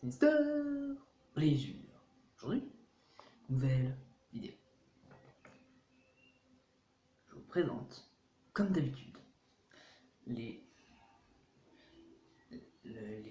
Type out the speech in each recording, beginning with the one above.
Mister Brisure. Aujourd'hui, nouvelle vidéo. Je vous présente, comme d'habitude, les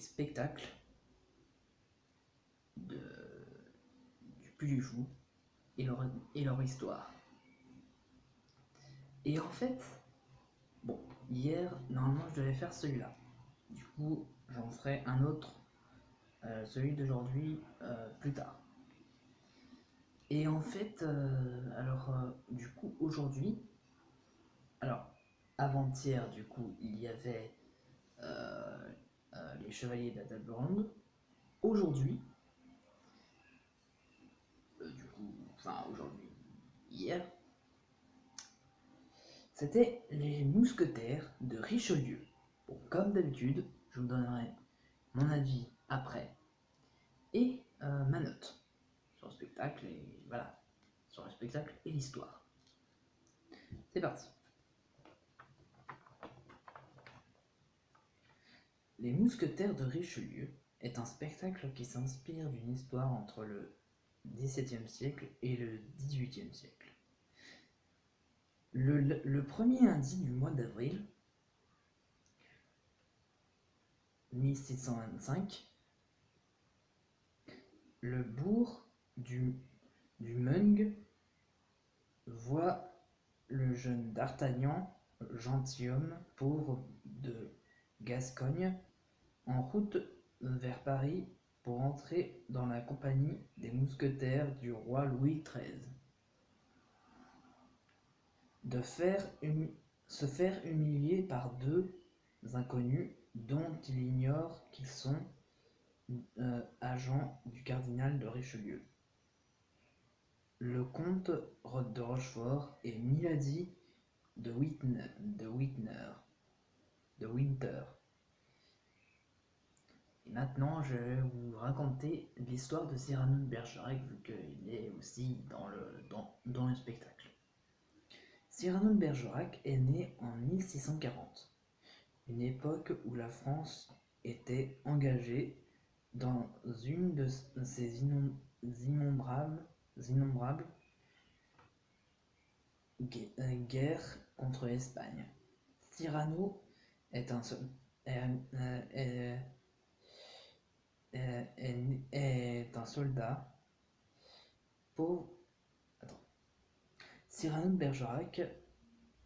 spectacles du Puy du Fou et leur histoire. Et en fait, bon, hier, normalement, je devais faire celui-là. Du coup, j'en ferai un autre, celui d'aujourd'hui, plus tard. Et en fait, du coup, aujourd'hui, alors, avant-hier, du coup, il y avait les Chevaliers de la Table Ronde. Aujourd'hui, aujourd'hui, hier, c'était les Mousquetaires de Richelieu. Bon, comme d'habitude, je vous donnerai mon avis après et ma note sur le spectacle et voilà, sur le spectacle et l'histoire. C'est parti. Les Mousquetaires de Richelieu est un spectacle qui s'inspire d'une histoire entre le XVIIe siècle et le XVIIIe siècle. Le premier lundi du mois d'avril 1625, le bourg du Meung voit le jeune d'Artagnan, gentilhomme pauvre de Gascogne, en route vers Paris pour entrer dans la compagnie des mousquetaires du roi Louis XIII. Se faire humilier par deux inconnus dont il ignore qu'ils sont agents du cardinal de Richelieu, le comte de Rochefort et Milady de Winter. Et maintenant, je vais vous raconter l'histoire de Cyrano de Bergerac, vu qu'il est aussi dans le spectacle. Cyrano de Bergerac est né en 1640, une époque où la France était engagée dans une de ces innombrables guerres contre l'Espagne. Cyrano est un soldat pauvre. Cyrano de Bergerac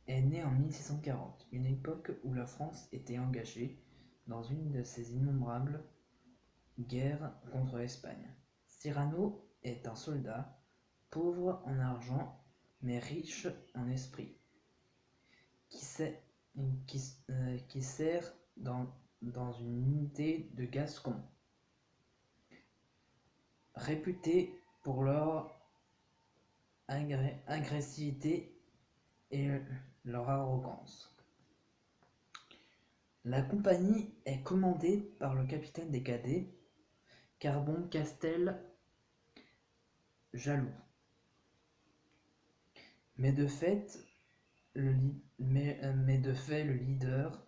est né en 1640, une époque où la France était engagée dans une de ces innombrables guerres contre l'Espagne. Cyrano est un soldat pauvre en argent mais riche en esprit, qui sert dans une unité de Gascons, réputés pour leur agressivité et leur arrogance. La compagnie est commandée par le capitaine des cadets, Carbon-Castel Jaloux. Mais de fait, le leader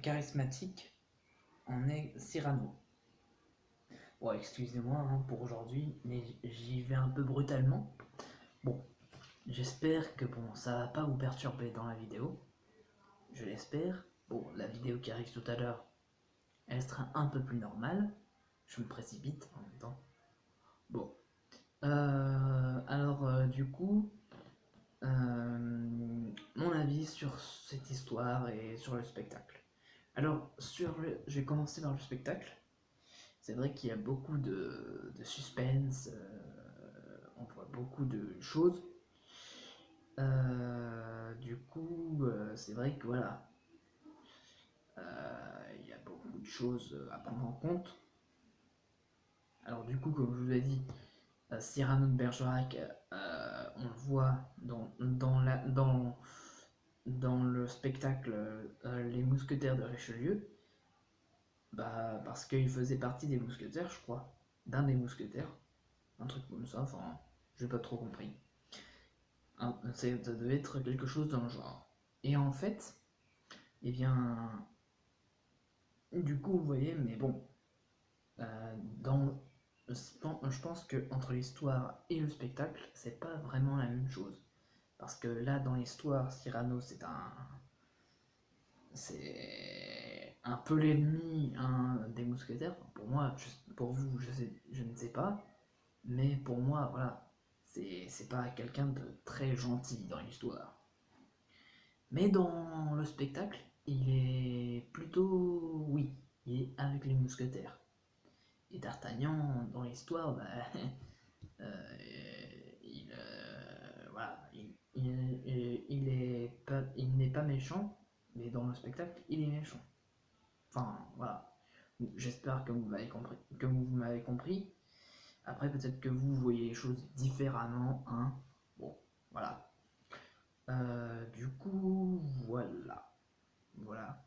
charismatique en est Cyrano. Bon, excusez-moi pour aujourd'hui, mais j'y vais un peu brutalement. Bon, j'espère que ça va pas vous perturber dans la vidéo. Je l'espère. Bon, la vidéo qui arrive tout à l'heure, elle sera un peu plus normale. Je me précipite en même temps. Bon. Du coup, mon avis sur cette histoire et sur le spectacle. Alors, je vais commencer par le spectacle. C'est vrai qu'il y a beaucoup de suspense, on voit beaucoup de choses. C'est vrai que voilà, il y a beaucoup de choses à prendre en compte. Alors du coup, comme je vous ai dit, Cyrano de Bergerac, on le voit dans le spectacle Les Mousquetaires de Richelieu, parce qu'il faisait partie des mousquetaires, je crois, d'un des mousquetaires, un truc comme ça, enfin, j'ai pas trop compris. Ça devait être quelque chose dans le genre. Et en fait, eh bien, Du coup, vous voyez, mais bon, dans, je pense que entre l'histoire et le spectacle, c'est pas vraiment la même chose. Parce que là, dans l'histoire, Cyrano, c'est un peu l'ennemi des mousquetaires. Pour moi, pour vous, je ne sais pas. Mais pour moi, voilà, c'est pas quelqu'un de très gentil dans l'histoire. Mais dans le spectacle, il est plutôt, oui, il est avec les mousquetaires. Et D'Artagnan, dans l'histoire, bah, euh, voilà, il n'est pas méchant, mais dans le spectacle, il est méchant. Enfin, voilà. J'espère que vous m'avez compris. Après, peut-être que vous voyez les choses différemment, hein. Bon, voilà. Du coup, voilà. Voilà.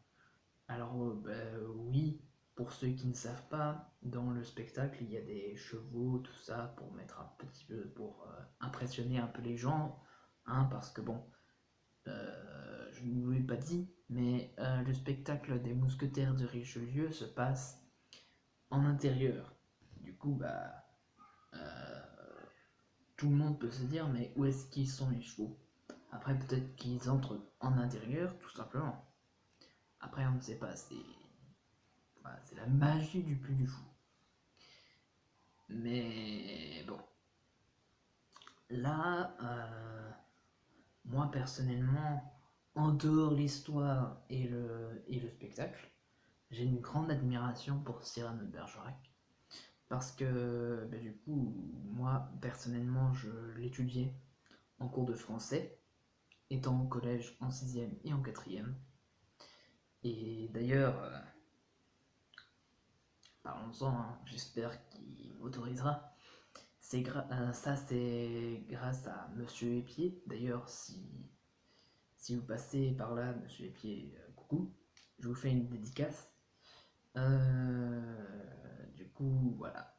Alors, oui, pour ceux qui ne savent pas, dans le spectacle, il y a des chevaux, tout ça, pour mettre un petit peu, pour impressionner un peu les gens, hein, parce que bon, je ne vous l'ai pas dit, mais le spectacle des mousquetaires de Richelieu se passe en intérieur. Du coup, bah, euh, tout le monde peut se dire, mais où est-ce qu'ils sont les chevaux? Après, peut-être qu'ils entrent en intérieur, tout simplement. Après, on ne sait pas, voilà, c'est la magie du Puy du Fou. Mais bon, là, moi personnellement, en dehors l'histoire et le spectacle, j'ai une grande admiration pour Cyrano de Bergerac. Parce que du coup, moi personnellement, je l'étudiais en cours de français, étant au collège en sixième et en quatrième. Et d'ailleurs, parlons-en, hein, j'espère qu'il m'autorisera. Ça, c'est grâce à Monsieur Épier. D'ailleurs, si vous passez par là, Monsieur Épier, coucou, je vous fais une dédicace. Du coup, voilà.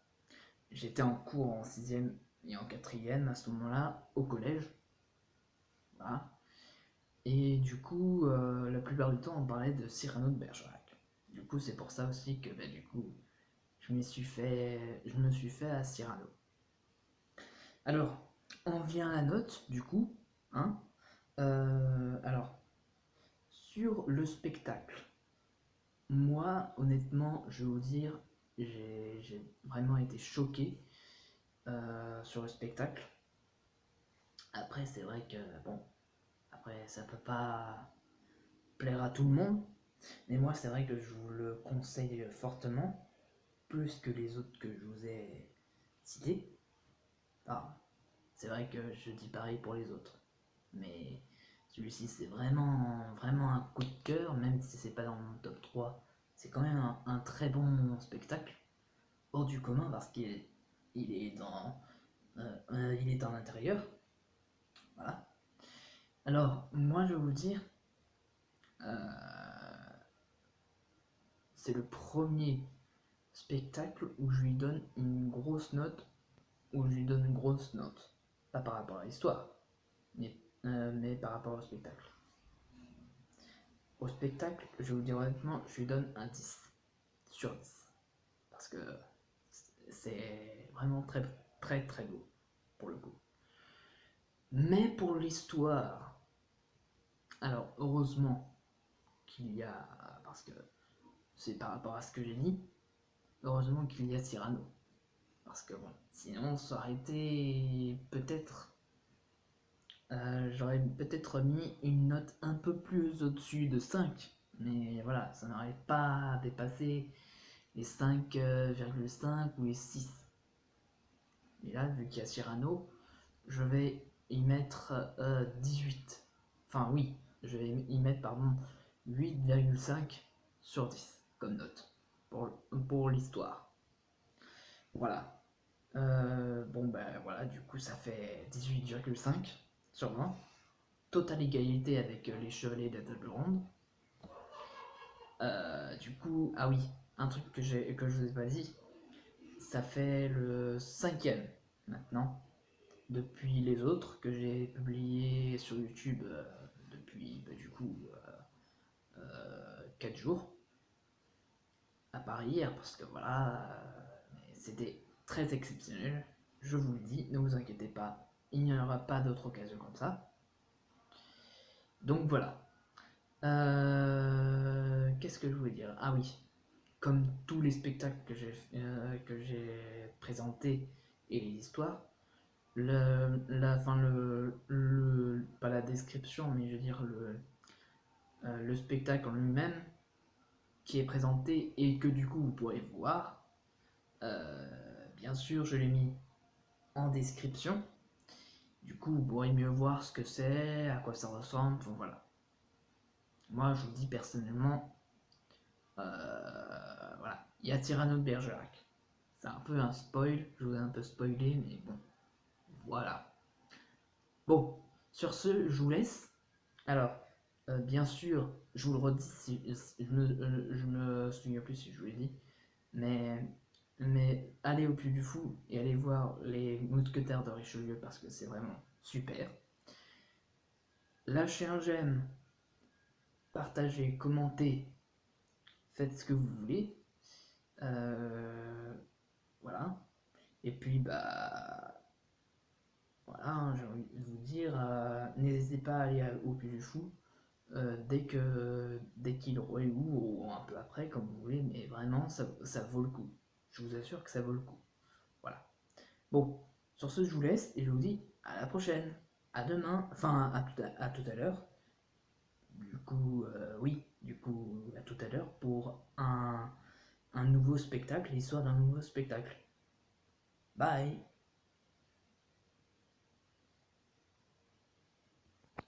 J'étais en cours en sixième et en quatrième à ce moment-là, au collège. Voilà. Et du coup, la plupart du temps, on parlait de Cyrano de Bergerac. Du coup, c'est pour ça aussi que du coup, je me suis fait à Cyrano. Alors, on vient à la note, du coup, hein. Alors, sur le spectacle, moi, honnêtement, je vais vous dire, j'ai vraiment été choqué sur le spectacle. Après, c'est vrai que, bon, après, ça peut pas plaire à tout le monde, mais moi, c'est vrai que je vous le conseille fortement, plus que les autres que je vous ai cités. Ah, c'est vrai que je dis pareil pour les autres, mais celui-ci, c'est vraiment, vraiment un coup de cœur, même si c'est pas dans mon top 3. C'est quand même un très bon spectacle, hors du commun, parce il est il est en intérieur. Voilà. Alors, moi, je vais vous dire, euh, c'est le premier spectacle où je lui donne une grosse note, où je lui donne une grosse note. Pas par rapport à l'histoire, mais par rapport au spectacle. Au spectacle, je vais vous dire honnêtement, je lui donne un 10 sur 10. Parce que c'est vraiment très très très beau, pour le coup. Mais pour l'histoire, alors heureusement qu'il y a, parce que c'est par rapport à ce que j'ai dit, heureusement qu'il y a Cyrano. Parce que bon, sinon ça aurait été peut-être, j'aurais peut-être mis une note un peu plus au-dessus de 5. Mais voilà, ça n'aurait pas dépassé les 5,5 ou les 6. Et là, vu qu'il y a Cyrano, je vais y mettre 18. Enfin oui, je vais y mettre, pardon, 8,5 sur 10 comme note pour l'histoire. Voilà. Bon ben voilà, du coup ça fait 18,5 sur 20. Totale égalité avec les chevaliers de la table ronde. Du coup, ah oui, un truc que je vous ai pas dit, ça fait le cinquième maintenant depuis les autres que j'ai publié sur YouTube depuis du coup 4 jours. préparé hier parce que voilà, c'était très exceptionnel. Je vous le dis, ne vous inquiétez pas, il n'y aura pas d'autre occasion comme ça. Donc voilà. Qu'est-ce que je voulais dire? Ah oui, comme tous les spectacles que j'ai présentés et les histoires, pas la description, mais je veux dire le spectacle en lui-même qui est présenté et que du coup vous pourrez voir, bien sûr je l'ai mis en description, du coup vous pourrez mieux voir ce que c'est, à quoi ça ressemble, enfin, voilà. Moi je vous dis personnellement, voilà, il y a Cyrano de Bergerac. C'est un peu un spoil, je vous ai un peu spoilé, mais bon, voilà. Bon, sur ce, je vous laisse. Alors, bien sûr, je vous le redis, je me souviens plus si je vous l'ai dit, mais, mais allez au Puy du Fou et allez voir les Mousquetaires de Richelieu parce que c'est vraiment super. Lâchez un j'aime, partagez, commentez, faites ce que vous voulez. Voilà. Et puis, bah, voilà, hein, j'ai envie de vous dire, n'hésitez pas à aller au Puy du Fou dès qu'il roule ou un peu après, comme vous voulez, mais vraiment, ça vaut le coup. Je vous assure que ça vaut le coup. Voilà. Bon, sur ce, je vous laisse et je vous dis à la prochaine. À demain, enfin à tout à l'heure. Du coup, oui, du coup, à tout à l'heure pour un nouveau spectacle, l'histoire d'un nouveau spectacle. Bye!